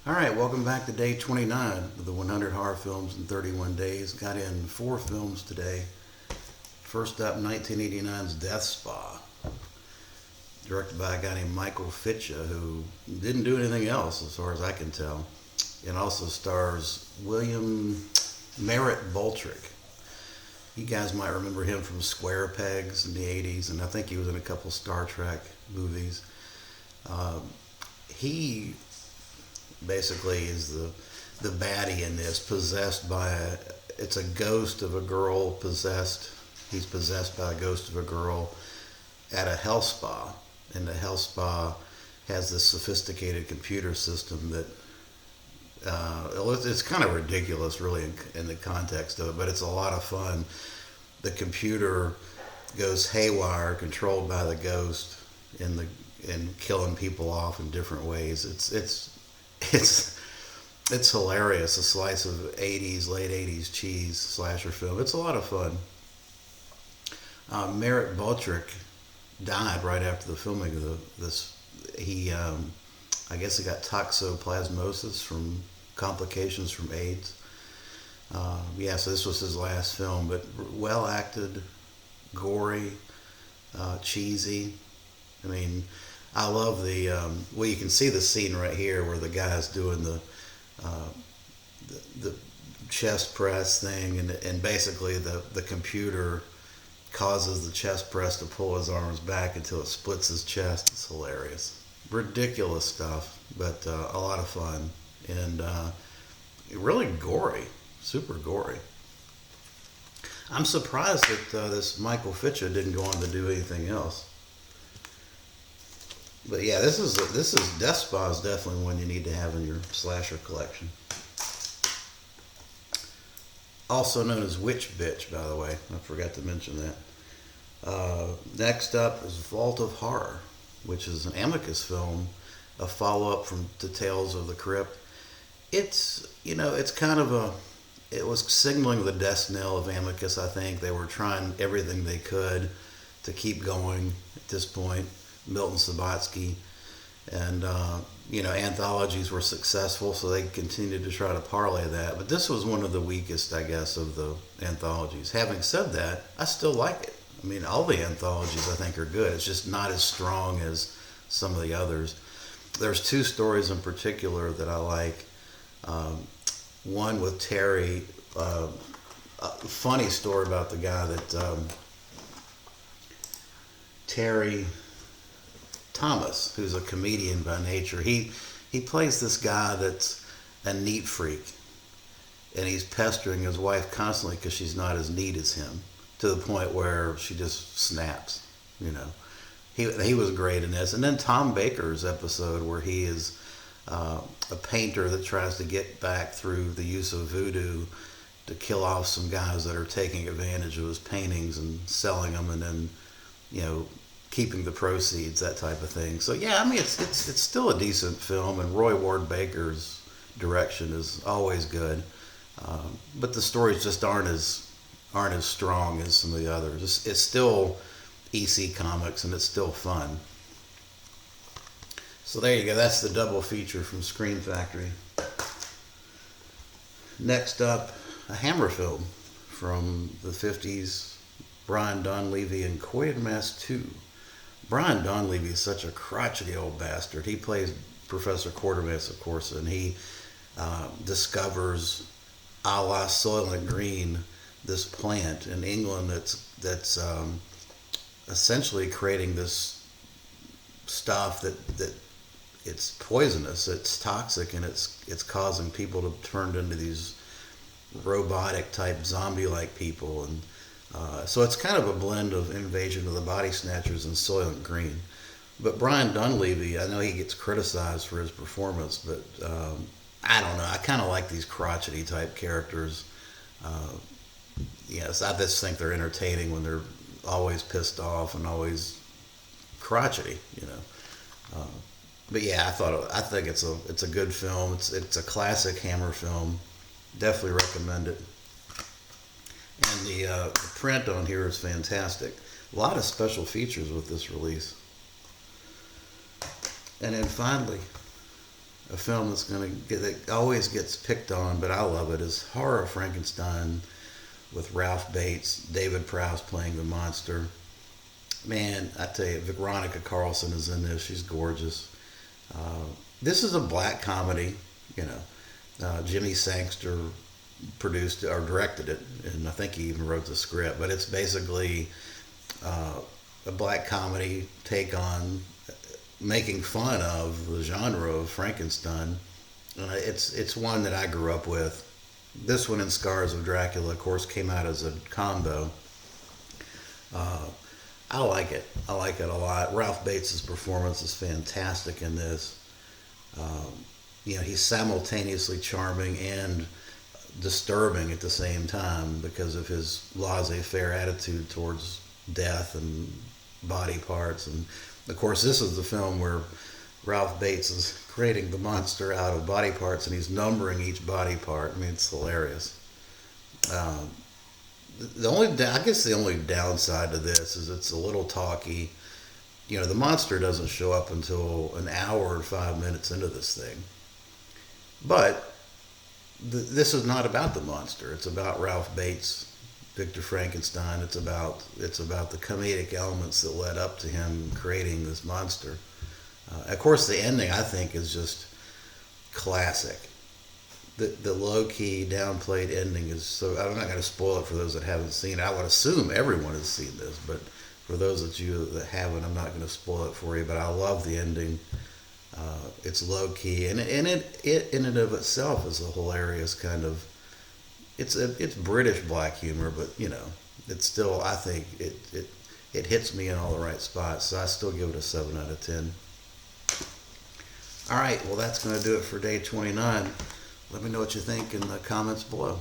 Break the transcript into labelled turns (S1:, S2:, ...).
S1: All right, welcome back to day 29 of the 100 horror films in 31 days. Got in 4 films today. First up, 1989's Death Spa, directed by a guy named Michael Fitcha, who didn't do anything else as far as I can tell. And also stars William Merritt Boltrick. You guys might remember him from Square Pegs in the 80s, and I think he was in a couple Star Trek movies. Uh, he basically is the baddie in this, possessed by it's a ghost of a girl possessed. He's possessed by a ghost of a girl at a health spa, and the health spa has this sophisticated computer system that it's kind of ridiculous, really, in the context of it, but it's a lot of fun. The computer goes haywire, controlled by the ghost, and killing people off in different ways. It's hilarious. A slice of late '80s cheese slasher film. It's a lot of fun. Merritt Buttrick died right after the filming of this. I guess he got toxoplasmosis from complications from AIDS. So this was his last film, but well acted, gory, cheesy. I mean, I love you can see the scene right here where the guy's doing uh, the chest press thing, and basically the computer causes the chest press to pull his arms back until it splits his chest. It's hilarious. Ridiculous stuff, but a lot of fun, and really gory, super gory. I'm surprised that this Michael Fitcha didn't go on to do anything else. But yeah, this is Death Spa is definitely one you need to have in your slasher collection. Also known as Witch Bitch, by the way. I forgot to mention that. Next up is Vault of Horror, which is an Amicus film, a follow-up to Tales of the Crypt. It's kind of it was signaling the death knell of Amicus, I think. They were trying everything they could to keep going at this point. Milton Subotsky, and anthologies were successful, so they continued to try to parlay that. But this was one of the weakest, I guess, of the anthologies. Having said that, I still like it. I mean, all the anthologies I think are good. It's just not as strong as some of the others. There's 2 stories in particular that I like. One with Terry. A funny story about the guy that Terry Thomas, who's a comedian by nature. He plays this guy that's a neat freak, and he's pestering his wife constantly because she's not as neat as him, to the point where she just snaps. He was great in this. And then Tom Baker's episode where he is a painter that tries to get back through the use of voodoo to kill off some guys that are taking advantage of his paintings and selling them, and then keeping the proceeds, that type of thing. So yeah, I mean, it's still a decent film, and Roy Ward Baker's direction is always good, but the stories just aren't as strong as some of the others. It's still EC Comics, and it's still fun. So there you go. That's the double feature from Scream Factory. Next up, a Hammer film from the 50s, Brian Donlevy and Quatermass 2. Brian Donlevy is such a crotchety old bastard. He plays Professor Quatermass, of course, and he discovers, a la Soylent Green, this plant in England that's essentially creating this stuff that it's poisonous, it's toxic, and it's causing people to turn into these robotic type zombie-like people, and so it's kind of a blend of Invasion of the Body Snatchers and Soylent Green. But Brian Donlevy, I know he gets criticized for his performance, but I don't know. I kind of like these crotchety type characters. Yes, I just think they're entertaining when they're always pissed off and always crotchety. But yeah, I think it's a good film. It's a classic Hammer film. Definitely recommend it. And the print on here is fantastic. A lot of special features with this release. And then finally, a film that's going to get that always gets picked on, but I love it, is Horror of Frankenstein with Ralph Bates, David Prowse playing the monster. Man, I tell you, Veronica Carlson is in this. She's gorgeous. Uh, this is a black comedy. You know, Jimmy Sangster produced or directed it, and I think he even wrote the script. But it's basically uh, a black comedy take on making fun of the genre of Frankenstein. It's one that I grew up with. This one and Scars of Dracula, of course, came out as a combo. Uh, I like it. I like it a lot. Ralph Bates' performance is fantastic in this. Um, he's simultaneously charming and disturbing at the same time because of his laissez-faire attitude towards death and body parts. And of course, this is the film where Ralph Bates is creating the monster out of body parts and he's numbering each body part. I mean, it's hilarious. Um, I guess the only downside to this is it's a little talky. The monster doesn't show up until an hour and 5 minutes into this thing. But this is not about the monster. It's about Ralph Bates, Victor Frankenstein. It's about the comedic elements that led up to him creating this monster. Of course, the ending I think is just classic. The low key downplayed ending is so. I'm not going to spoil it for those that haven't seen it. I would assume everyone has seen this, but for those of you that haven't, I'm not going to spoil it for you. But I love the ending. It's low key, and it in and of itself is a hilarious kind of. It's British black humor, but it's still, I think it hits me in all the right spots. So I still give it a 7 out of 10. All right, well that's going to do it for day 29. Let me know what you think in the comments below.